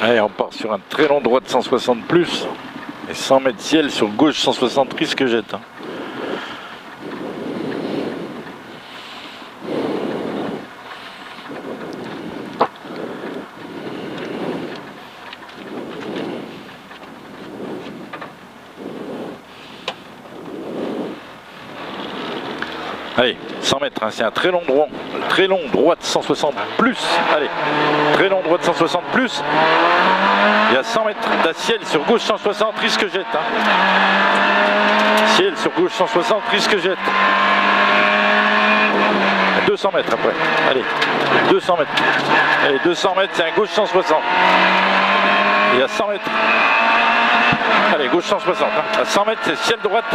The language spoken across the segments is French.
Allez, on part sur un très long droit de 160 plus. Et 100 mètres ciel sur gauche 160 risque jette. Allez, 100 mètres, hein, c'est un très long droit de 160 plus. Allez, très long droit de 160 plus. Il y a 100 mètres d'un ciel sur gauche 160, risque jette. Hein. Ciel sur gauche 160, risque jette. 200 mètres après. Allez, 200 mètres. Allez, 200 mètres, c'est un gauche 160. Il y a 100 mètres. Allez, gauche 160. Hein. À 100 mètres, c'est ciel droite.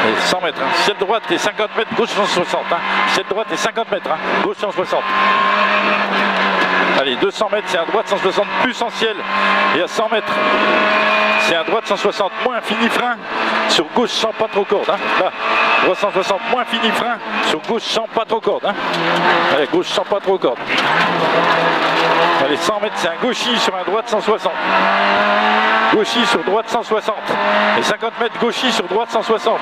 Et 100 mètres, hein. Ciel droite et 50 mètres, gauche 160. Hein. Ciel droite et 50 mètres, hein. Gauche 160. Allez, 200 mètres, c'est un droit de 160 plus en ciel. Et à 100 mètres, c'est un droit de 160 moins fini frein. Sur gauche sans pas trop corde. Hein. Là, droit 160 moins fini frein. Sur gauche sans pas trop corde. Hein. Allez, gauche sans pas trop corde. Allez, 100 mètres, c'est un gauchis sur un droit de 160. Gauchis sur droite 160. Et 50 mètres gauchis sur droite 160.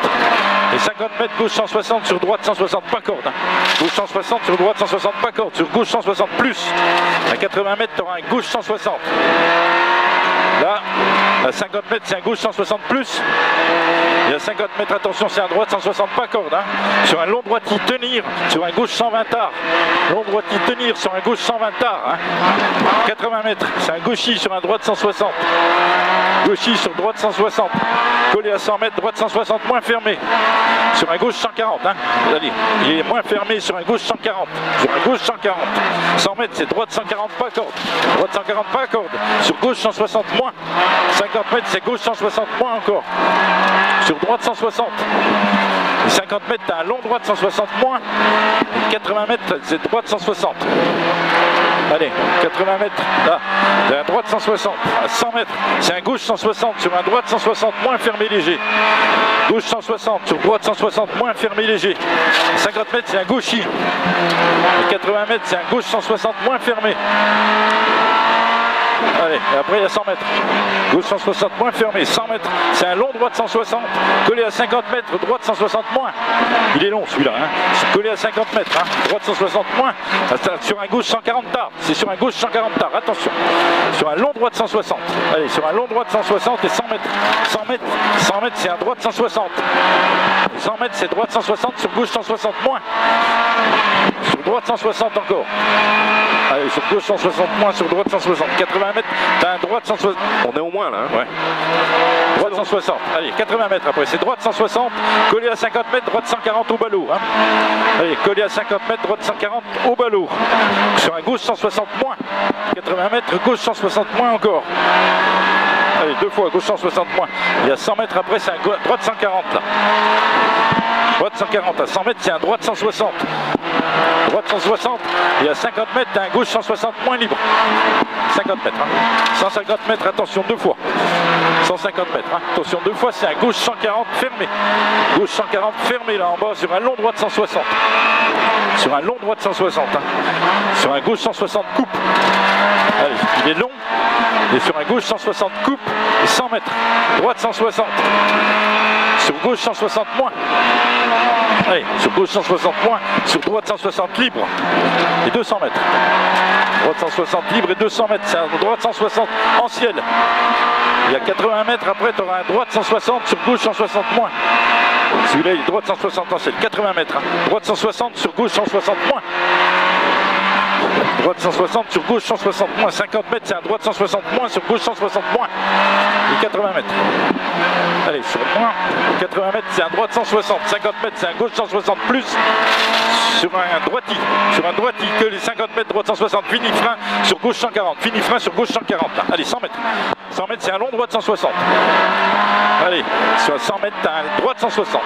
Et 50 mètres gauche 160 sur droite 160, pas corde. Hein. Gauche 160 sur droite 160, pas corde. Sur gauche 160 plus. À 80 mètres, tu auras un gauche 160. Là, à 50 mètres, c'est un gauche 160 plus. Et à 50 mètres, attention, c'est un droite 160, pas corde. Hein. Sur un long droitier tenir, sur un gauche 120 tard. Long droitier tenir sur un gauche 120 tard. Hein. 80 mètres, c'est un gauchis sur un droite 160. Gauchis sur droite 160. Collé à 100 mètres, droite 160, moins fermé. Sur un gauche 140. Hein. Allez, il est moins fermé sur un gauche 140. Sur un gauche 140. 100 mètres, c'est droite 140, pas corde. Droite 140, pas corde. Sur gauche 160 moins. 50 mètres, c'est gauche 160 moins encore. Sur droite 160. Et 50 mètres, tu as un long droit de 160 moins. Et 80 mètres, c'est droite 160. Allez, 80 mètres, là, un droit de 160. À 100 mètres, c'est un gauche 160 sur un droit de 160 moins fermé léger. Gauche 160 sur droite 160 moins fermé léger. 50 mètres, c'est un gauchis. Et 80 mètres, c'est un gauche 160 moins fermé. Allez, et après il y a 100 mètres. Gauche 160 moins fermé. 100 mètres, c'est un long droit de 160. Collé à 50 mètres, droite 160 moins. Il est long celui-là. Hein. Collé à 50 mètres. Hein. Droite 160 moins. Sur un gauche 140 tard. C'est sur un gauche 140 tard. Attention. Sur un long droit de 160. Allez, sur un long droit de 160 et 100 mètres. 100 mètres, 100 mètres, c'est un droit de 160. 100 mètres, c'est droite 160 sur gauche 160 moins. Sur droite 160 encore. Allez, sur gauche 160 moins, sur droite 160. 80 mètres, t'as un droit de 160. On est au moins là. Hein. Ouais. Droite 160. Allez, 80 mètres après. C'est droite 160. Collé à 50 mètres, droite 140 au ballot. Hein. Allez, collé à 50 mètres, droite 140 au ballot. Sur un gauche 160 moins. 80 mètres, gauche 160 moins encore. Allez, deux fois, gauche 160 moins. Il y a 100 mètres après, c'est un droite 140 là. Droite 140. À 100 mètres, c'est un droite 160. Droite 160. Et à 50 mètres, t'as un gauche 160 moins libre. 50 mètres. Hein. 150 mètres, attention, deux fois. 150 mètres. Hein. Attention, deux fois, c'est un gauche 140 fermé. Gauche 140 fermé là en bas sur un long droit de 160. Sur un long droit de 160. Hein. Sur un gauche 160 coupe. Allez, il est long. Et sur un gauche 160 coupe et 100 mètres. Droite 160. Sur gauche 160 moins. Allez, sur gauche 160 moins. Sur droite 160 libre. Et 200 mètres. Droite 160 libre et 200 mètres. C'est un droite 160 en ciel. Il y a 80 mètres après, tu auras un droite 160 sur gauche 160 moins. Celui-là, il est droite 160 en ciel. 80 mètres. Hein. Droite 160 sur gauche 160 moins. Droite 160 sur gauche 160 moins. 50 mètres, c'est un droite 160 moins sur gauche 160 moins. Et 80 mètres. Allez, sur moins. 80 mètres, c'est un droite 160. 50 mètres, c'est un gauche 160 plus. Sur un droiti. Sur un droiti que les 50 mètres, droite 160. Fini frein sur gauche 140. Fini frein sur gauche 140. Là. Allez, 100 mètres. 100 mètres, c'est un long droit de 160. Allez, sur 100 mètres, tu as un droit de 160.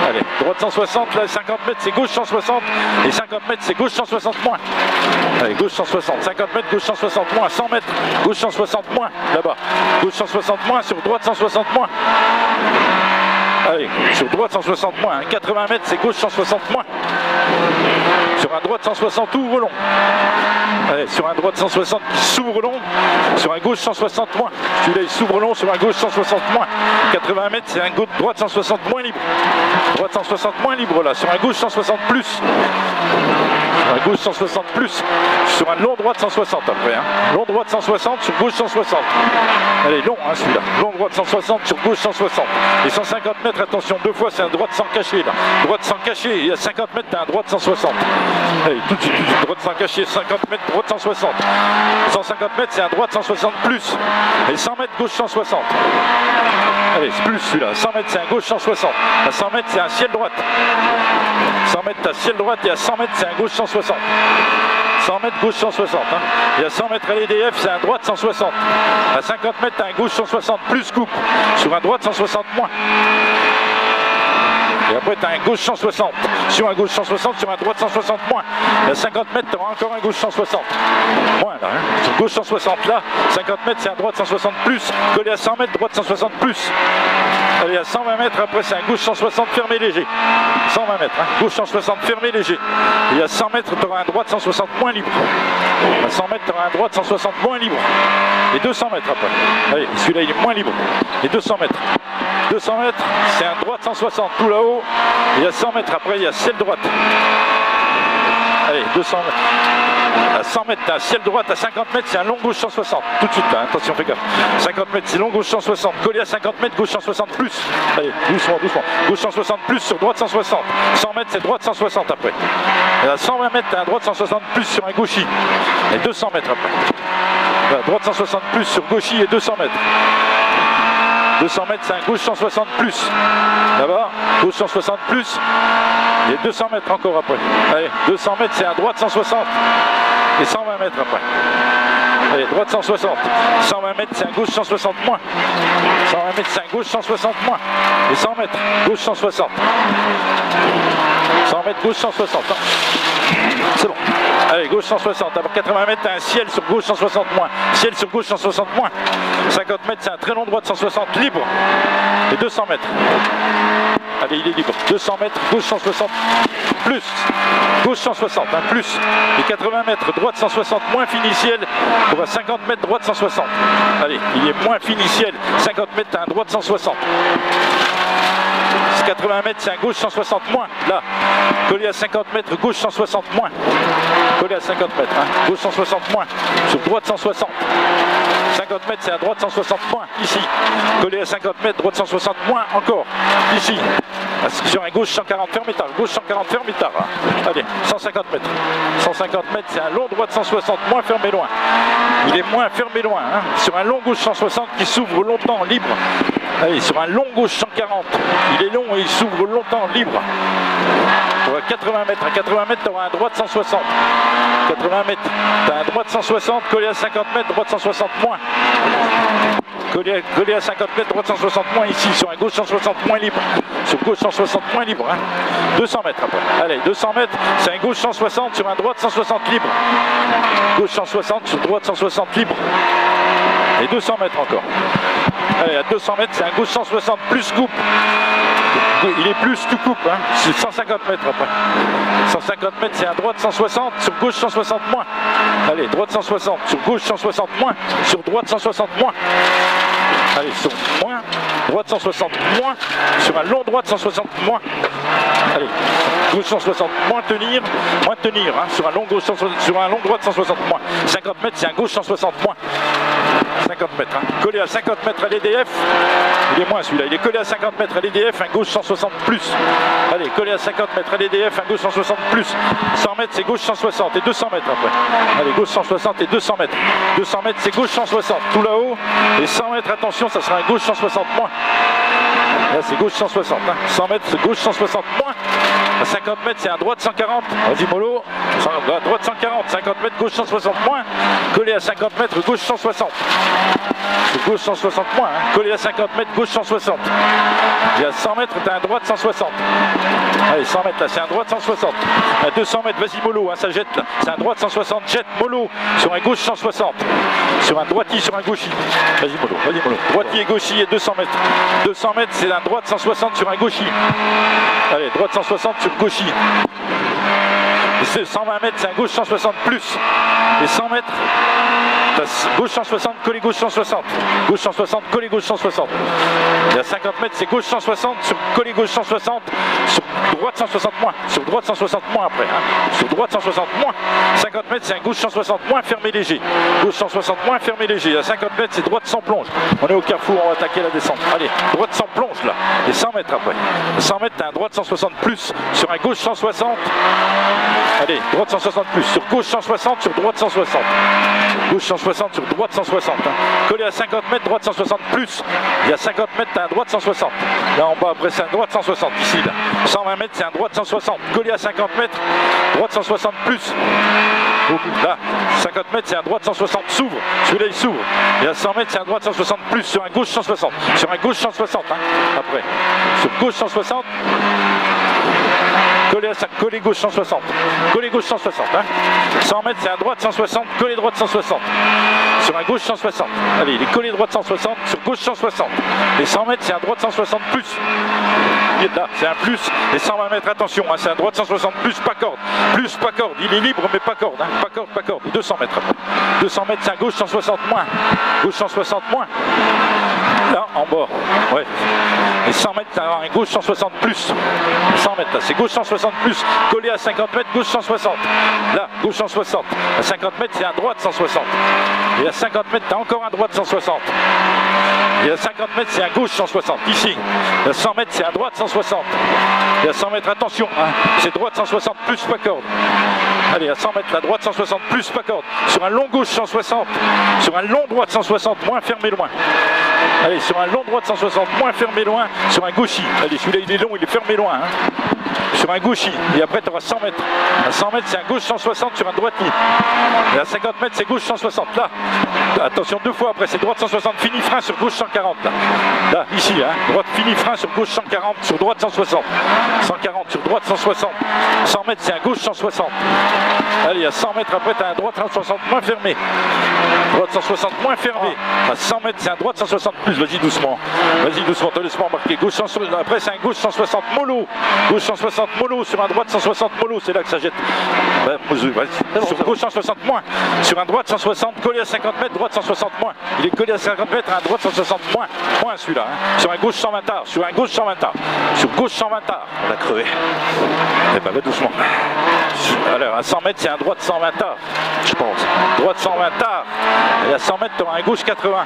Allez, droite 160, là 50 mètres c'est gauche 160 et 50 mètres c'est gauche 160 moins. Allez, gauche 160, 50 mètres, gauche 160 moins, 100 mètres, gauche 160 moins, là-bas. Gauche 160 moins, sur droite 160 moins. Allez, sur droite 160 moins, 80 mètres c'est gauche 160 moins. Sur un droit de 160, ouvre long. Allez, sur un droit de 160 qui s'ouvre long. Sur un gauche 160 moins. Celui-là il s'ouvre long, sur un gauche 160 moins. 80 mètres, c'est un droit de 160 moins libre. Droit de 160 moins libre là. Sur un gauche 160 plus. Sur un gauche 160 plus. Sur un long droit de 160 après. Hein. Long droit de 160 sur gauche 160. Allez, long hein, celui-là. Long droit de 160 sur gauche 160. Et 150 mètres, attention, deux fois c'est un droit de 100 caché là. Droit de 100 caché et à 50 mètres, t'as un droit de 160. Allez, tout de suite, droit de 100 caché, 50 mètres, droit de 160. 150 mètres, c'est un droit de 160 plus. Et 100 mètres, gauche 160. Allez, c'est plus celui-là. 100 mètres, c'est un gauche 160. À 100 mètres, c'est un ciel droite. 100 mètres, t'as ciel droite et à 100 mètres, c'est un gauche 160. 100 mètres, gauche 160. Hein. Et à 100 mètres à l'EDF, c'est un droit de 160. À 50 mètres, t'as un gauche 160 plus coupe. Sur un droit de 160 moins. Et après, tu as un gauche 160. Sur un gauche 160, sur un droit de 160 moins. Et à 50 mètres, tu auras encore un gauche 160. Moins là. Hein. Sur gauche 160 là, 50 mètres, c'est un droit de 160 plus. Collé à 100 mètres, droit de 160 plus. Allez, à 120 mètres, après, c'est un gauche 160 fermé léger. 120 mètres, hein. Gauche 160 fermé léger. Et à 100 mètres, tu auras un droit de 160 moins libre. À 100 mètres, tu auras un droit de 160 moins libre. Et 200 mètres après. Allez, celui-là, il est moins libre. Et 200 mètres. 200 mètres, c'est un droit de 160 tout là-haut. Et à 100 mètres après, il y a ciel droite. Allez, 200 mètres. À 100 mètres, tu as un ciel droite. À 50 mètres, c'est un long gauche 160. Tout de suite, là, attention, fais gaffe. 50 mètres, c'est long gauche 160. Collé à 50 mètres, gauche 160 plus. Allez, doucement, doucement. Gauche 160 plus sur droite 160. 100 mètres, c'est droite 160 après. Et à 120 mètres, tu as un droite 160 plus sur un gauchis. Et 200 mètres après. Là, droite 160 plus sur gauchis et 200 mètres. 200 mètres, c'est un gauche 160 plus. Là-bas, gauche 160 plus. Et 200 mètres encore après. Allez, 200 mètres, c'est un droite 160. Et 120 mètres après. Allez, droite 160. 120 mètres, c'est un gauche 160 moins. 120 mètres, c'est un gauche 160 moins. Et 100 mètres, gauche 160. 100 mètres, gauche 160. C'est bon. Allez, gauche 160. Après 80 mètres, t'as un ciel sur gauche 160 moins. Ciel sur gauche 160 moins. 50 mètres, c'est un très long droit de 160 libre. Et 200 mètres. Allez, il est libre. 200 mètres, gauche 160 plus. Gauche 160, hein, plus. Et 80 mètres, droite 160 moins finiciel. On va 50 mètres, droite 160. Allez, il est moins finiciel. 50 mètres, t'as un droit de 160. 80 mètres, c'est un gauche 160 moins. Là, collé à 50 mètres, gauche 160 moins. Collé à 50 mètres, hein. Gauche 160 moins. Sur droite 160. 50 mètres, c'est un droite 160 moins. Ici. Collé à 50 mètres, droite 160 moins. Encore. Ici. Sur un gauche 140 fermé tard. Gauche 140 fermé tard. Hein. Allez, 150 mètres. 150 mètres, c'est un long droite 160 moins fermé loin. Il est moins fermé loin. Hein. Sur un long gauche 160 qui s'ouvre longtemps libre. Allez, sur un long gauche 140, il est long et il s'ouvre longtemps libre. Pour 80 mètres, à 80 mètres, tu auras un droit de 160. 80 mètres, tu as un droit de 160, collé à 50 mètres, droit de 160 moins. Collé à 50 mètres, droit de 160 moins ici, sur un gauche 160 moins libre. Sur gauche 160 moins libre. Hein. 200 mètres après. Allez, 200 mètres, c'est un gauche 160 sur un droit de 160 libre. Gauche 160 sur droite 160 libre. Et 200 mètres encore. Allez, à 200 mètres, c'est un gauche 160 plus coupe. Il est plus tout coupe, hein. C'est 150 mètres après. 150 mètres, c'est un droite 160 sur gauche 160 moins. Allez, droite 160 sur gauche 160 moins. Sur droite 160 moins. Allez, sur moins. Droite 160 moins. Sur un long droite 160 moins. Allez, gauche 160 moins tenir. Moins tenir, hein. Sur un long gauche 160, sur un long droite 160 moins. 50 mètres, c'est un gauche 160 moins. 50 mètres, hein. Collé à 50 mètres à l'EDF, il est moins celui-là, il est collé à 50 mètres à l'EDF, un gauche 160 plus. Allez, collé à 50 mètres à l'EDF, un gauche 160 plus. 100 mètres, c'est gauche 160 et 200 mètres après. Allez, gauche 160 et 200 mètres. 200 mètres, c'est gauche 160, tout là-haut. Et 100 mètres, attention, ça sera un gauche 160 moins. Là, c'est gauche 160, hein. 100 mètres, c'est gauche 160 moins. À 50 mètres, c'est un droite 140. Vas-y, mollo. Droite 140, 50 mètres, gauche 160 moins. Collé à 50 mètres, gauche 160. C'est gauche 160 moins, hein. Collé à 50 mètres, gauche 160. Et à 100 mètres, tu as un droite 160. Allez, 100 mètres, là, c'est un droite 160. À 200 mètres, vas-y, mollo, hein, ça jette, là. C'est un droite 160, jette, mollo. Sur un gauche 160. Sur un droiti, sur un gauchi. Vas-y, mollo, vas-y, mollo. Droiti et gauchi et 200 mètres. 200 mètres, c'est un droite 160 sur un gauchi. Allez, droite 160 sur gauchi. C'est 120 mètres, c'est un gauche 160 plus. Et 100 mètres, gauche 160, collé gauche 160. Gauche 160, collé gauche 160. Et à 50 mètres, c'est gauche 160 sur collé gauche 160. Sur droite 160 moins. Sur droite 160 moins après. Hein. Sur droite 160 moins. 50 mètres, c'est un gauche 160 moins fermé léger. Gauche 160 moins fermé léger. À 50 mètres, c'est droite sans plonge. On est au carrefour, on va attaquer la descente. Allez, droite sans plonge là. Et 100 mètres après. 100 mètres, t'as un droite 160 plus sur un gauche 160. Allez, droite 160 plus. Sur gauche 160, sur droite 160. Gauche 160 sur droite 160. Hein. Collé à 50 mètres, droite 160 plus. Il y a 50 mètres, t'as un droite 160. Là en bas, après, c'est un droite 160. Ici, là. 120 mètres, c'est un droite 160. Collé à 50 mètres, droite 160 plus. Là, 50 mètres, c'est un droite 160 s'ouvre. Celui-là, il s'ouvre. Et à 100 mètres, c'est un droite 160 plus sur un gauche 160. Sur un gauche 160. Hein. Après, sur gauche 160. Collé gauche 160. Collé gauche 160. Hein. 100 mètres, c'est un droite 160. Collé droite 160. Sur un gauche 160. Allez, il est collé droite 160. Sur gauche 160. Et 100 mètres, c'est un droite 160 plus. Là, c'est un plus. Et 120 mètres, attention, hein, c'est un droite 160 plus, pas corde. Plus, pas corde. Il est libre, mais pas corde. Hein. Pas corde, pas corde. 200 mètres. 200 mètres, c'est un gauche 160 moins. Gauche 160 moins. Là, en bas. Ouais. Et 100 mètres, c'est un gauche 160 plus. 100 mètres, là, c'est gauche 160 plus. Collé à 50 mètres, gauche 160. Là, gauche 160. À 50 mètres, c'est un droite 160. Et à 50 mètres, t'as encore un droite 160. Et à 50 mètres, c'est un gauche 160. Ici. Et à 100 mètres, c'est un droite 160. Et à 100 mètres, attention, hein, c'est droite 160 plus, pas corde. Allez, à 100 mètres, la droite 160 plus, pas corde. Sur un long gauche 160. Sur un long droite 160, moins fermé loin. Allez, sur un long droite 160, moins fermé loin. Sur un gauchy. Allez, celui-là, il est long, il est fermé loin. Hein. Sur un gauchy. Et après, tu auras 100 mètres. À 100 mètres, c'est un gauche 160 sur un droitier. Et à 50 mètres, c'est gauche 160. Là, attention, deux fois après, c'est droite 160, fini frein sur gauche 140. Là, ici, hein, droite fini frein sur gauche 140, sur droite 160. 140 sur droite 160. 100 mètres, c'est un gauche 160. Allez, à 100 mètres après, tu as un droite 160 moins fermé. Droite 160 moins fermé. À 100 mètres, c'est un droite 160 plus. Vas-y doucement. Vas-y doucement, te laisse pas embarquer. Gauche 160. Après, c'est un gauche 160 mollo. Gauche 160 mollo sur un droite 160 mollo. C'est là que ça jette. Sur gauche 160 moins. Sur un droite 160, collé à 50 mètres, droite 160 moins. Il est collé à 50 mètres, à un droite 160 moins. Moins celui-là. Hein. Sur un gauche 120 tard. Sur un gauche 120 tard. Sur gauche 120 tard. On a crevé. Eh ben, va doucement. Alors, à 100 mètres, c'est un droite 120 tard. Je pense. Droite 120 tard. Et à 100 mètres, tu auras un gauche 80.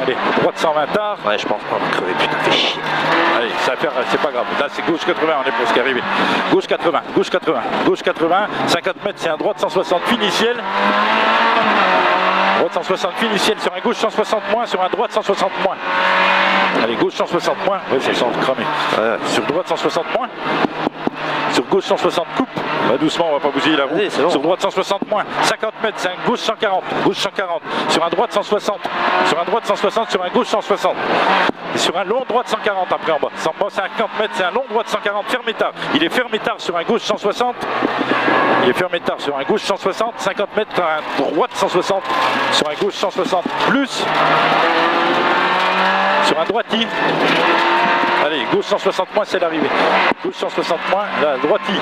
Allez, droite 120 tard. Ouais, je pense qu'on va crever. Putain, fais chier. Allez, ça va faire, c'est pas grave. Là, c'est gauche 80, on est presque arrivé. Gauche 80, gauche 80, gauche 80. 50 mètres, c'est un droite 160 finiciel. Droite 160 finiciel sur un gauche 160 moins, sur un droite 160 moins. Allez, gauche 160 moins. Ouais, c'est sans cramer. Sur droite 160 moins. Sur gauche 160 coupe. Bah, doucement, on va pas bousiller la roue. Allez, bon. Sur droite 160 moins. 50 mètres, c'est un gauche 140. Gauche 140. Sur un droite 160. Sur un droite 160. Sur un gauche 160. Et sur un long droite 140 après en bas. 50 mètres, c'est un long droite 140. Fermé tard. Il est fermé tard sur un gauche 160. Il est fermé tard sur un gauche 160. 50 mètres, un droite 160. Sur un gauche 160 plus. Sur un droitier. Allez, gauche 160 moins, c'est l'arrivée. Gauche 160 moins, là, droitier.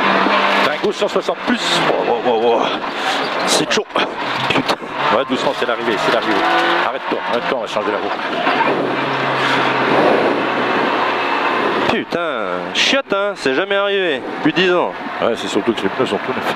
Un gauche 160 plus. C'est chaud. Putain. Ouais, doucement, c'est l'arrivée, c'est l'arrivée. Arrête-toi, on va changer la roue. Putain, chiotte, hein, c'est jamais arrivé. Depuis 10 ans. Ouais, c'est surtout que les pneus sont tout neufs.